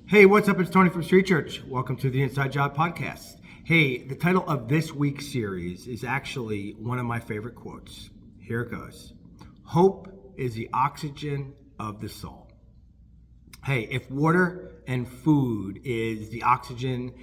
Hey, what's up? It's Tony from Street Church. Welcome to the Inside Job Podcast. Hey, the title of this week's series is actually one of my favorite quotes. Here it goes. Hope is the oxygen of the soul. Hey, if water and food is the oxygen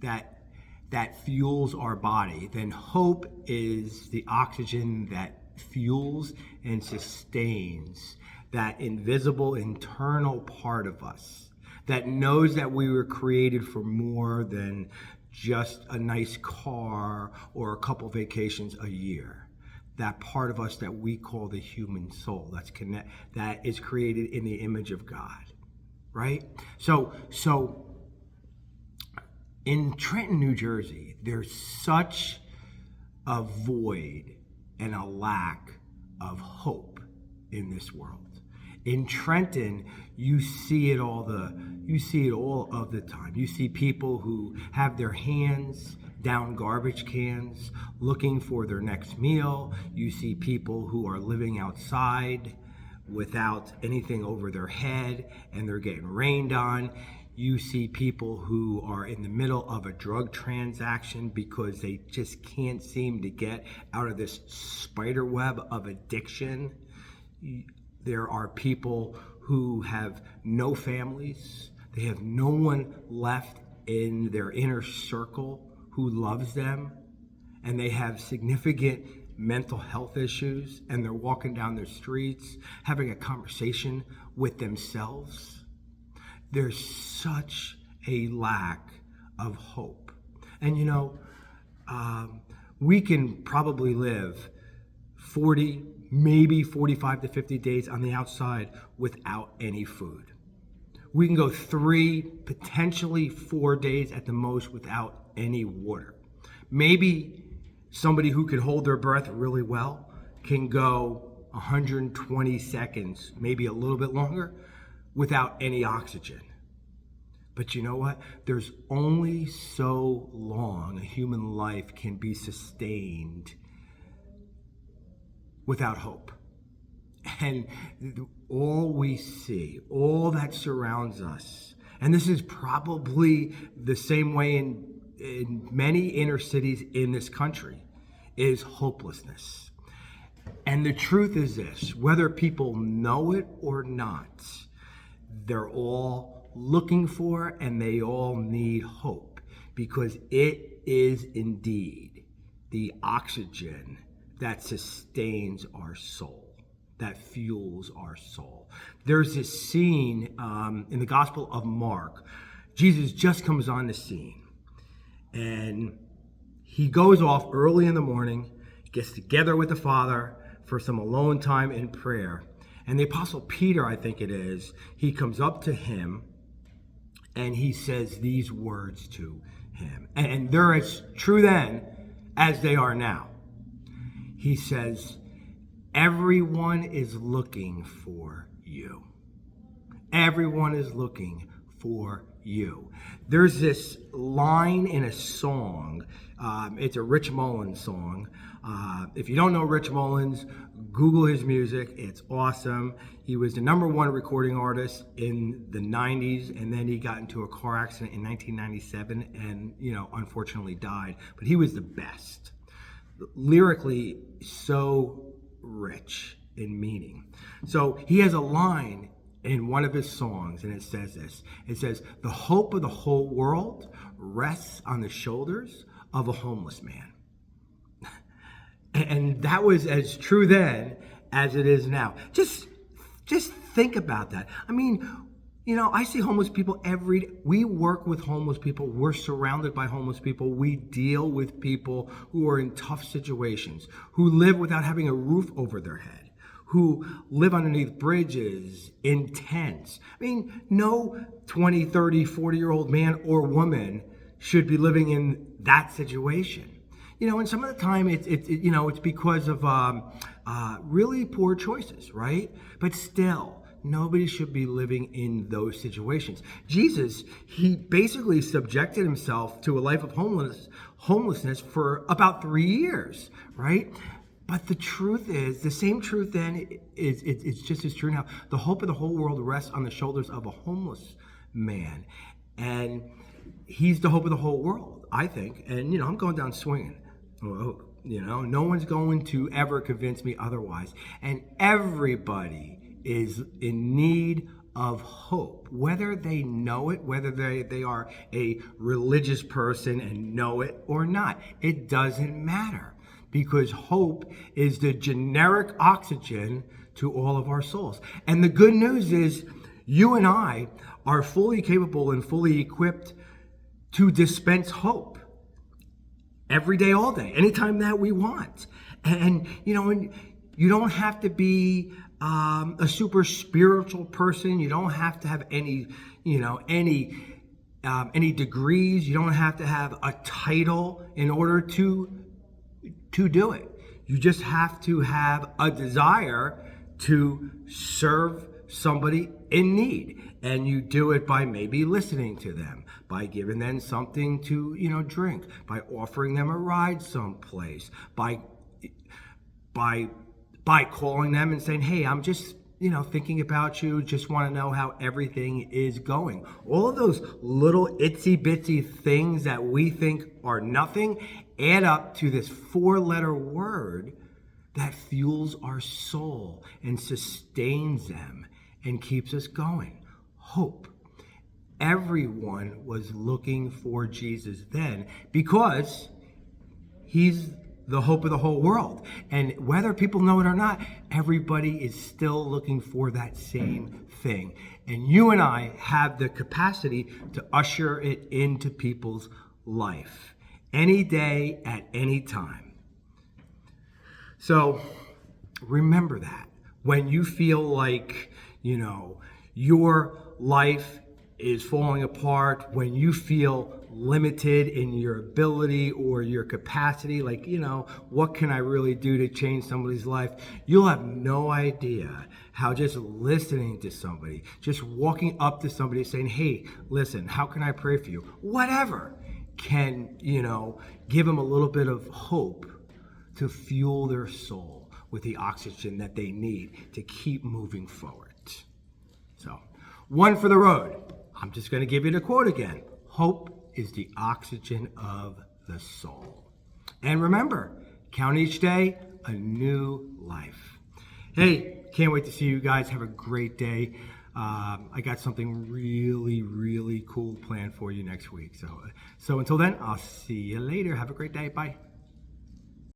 that fuels our body, then hope is the oxygen that fuels and sustains that invisible internal part of us that knows that we were created for more than just a nice car or a couple vacations a year. That part of us that we call the human soul that is created in the image of God, right? So in Trenton, New Jersey, there's such a void and a lack of hope in this world. In Trenton, you see it all of the time. You see people who have their hands down garbage cans looking for their next meal. You see people who are living outside without anything over their head and they're getting rained on. You see people who are in the middle of a drug transaction because they just can't seem to get out of this spider web of addiction. There are people who have no families. They have no one left in their inner circle who loves them. And they have significant mental health issues. And they're walking down the streets having a conversation with themselves. There's such a lack of hope. And we can probably live 40, maybe 45 to 50 days on the outside without any food. We can go 3, potentially 4 days at the most without any water. Maybe somebody who can hold their breath really well can go 120 seconds, maybe a little bit longer, without any oxygen. But you know what? There's only so long a human life can be sustained without hope. And all we see, all that surrounds us, and this is probably the same way in many inner cities in this country, is hopelessness. And the truth is this, whether people know it or not, they're all looking for and they all need hope, because it is indeed the oxygen that sustains our soul, that fuels our soul. There's this scene in the Gospel of Mark. Jesus just comes on the scene, and he goes off early in the morning, gets together with the Father for some alone time in prayer. And the Apostle Peter, I think it is, he comes up to him and he says these words to him. And they're as true then as they are now. He says, everyone is looking for you. Everyone is looking for you. There's this line in a song. It's a Rich Mullins song. If you don't know Rich Mullins, Google his music. It's awesome. He was the #1 recording artist in the 90s, and then he got into a car accident in 1997 and, unfortunately died. But he was the best. Lyrically, so rich in meaning. So he has a line in one of his songs, and it says this. It says, "The hope of the whole world rests on the shoulders of a homeless man." And that was as true then as it is now. Just think about that. I mean, I see homeless people every day. We work with homeless people. We're surrounded by homeless people. We deal with people who are in tough situations, who live without having a roof over their head, who live underneath bridges, in tents. I mean, no 20, 30, 40-year-old man or woman should be living in that situation. And some of the time it's because of really poor choices, right? But still, nobody should be living in those situations. Jesus, he basically subjected himself to a life of homelessness for about 3 years, right? But the truth is, the same truth then it's just as true now. The hope of the whole world rests on the shoulders of a homeless man. And he's the hope of the whole world, I think. And, I'm going down swinging. No one's going to ever convince me otherwise. And everybody is in need of hope, whether they know it, whether they are a religious person and know it or not. It doesn't matter, because hope is the generic oxygen to all of our souls. And the good news is you and I are fully capable and fully equipped to dispense hope every day, all day, anytime that we want. And you don't have to be a super spiritual person. You don't have to have any degrees. You don't have to have a title in order to do it. You just have to have a desire to serve somebody in need. And you do it by maybe listening to them, by giving them something to, drink, by offering them a ride someplace, by calling them and saying, hey, I'm just, thinking about you, just want to know how everything is going. All of those little itsy bitsy things that we think are nothing add up to this 4-letter word that fuels our soul and sustains them and keeps us going. Hope. Everyone was looking for Jesus then because he's the hope of the whole world. And whether people know it or not, everybody is still looking for that same thing. And you and I have the capacity to usher it into people's life any day at any time. So remember that when you feel like, your life is falling apart, when you feel limited in your ability or your capacity, like, what can I really do to change somebody's life? You'll have no idea how just listening to somebody, just walking up to somebody saying, hey, listen, how can I pray for you? Whatever can, give them a little bit of hope to fuel their soul with the oxygen that they need to keep moving forward. So, one for the road. I'm just going to give you the quote again. Hope is the oxygen of the soul. And remember, count each day a new life. Hey, can't wait to see you guys. Have a great day. I got something really, really cool planned for you next week. So until then, I'll see you later. Have a great day. Bye.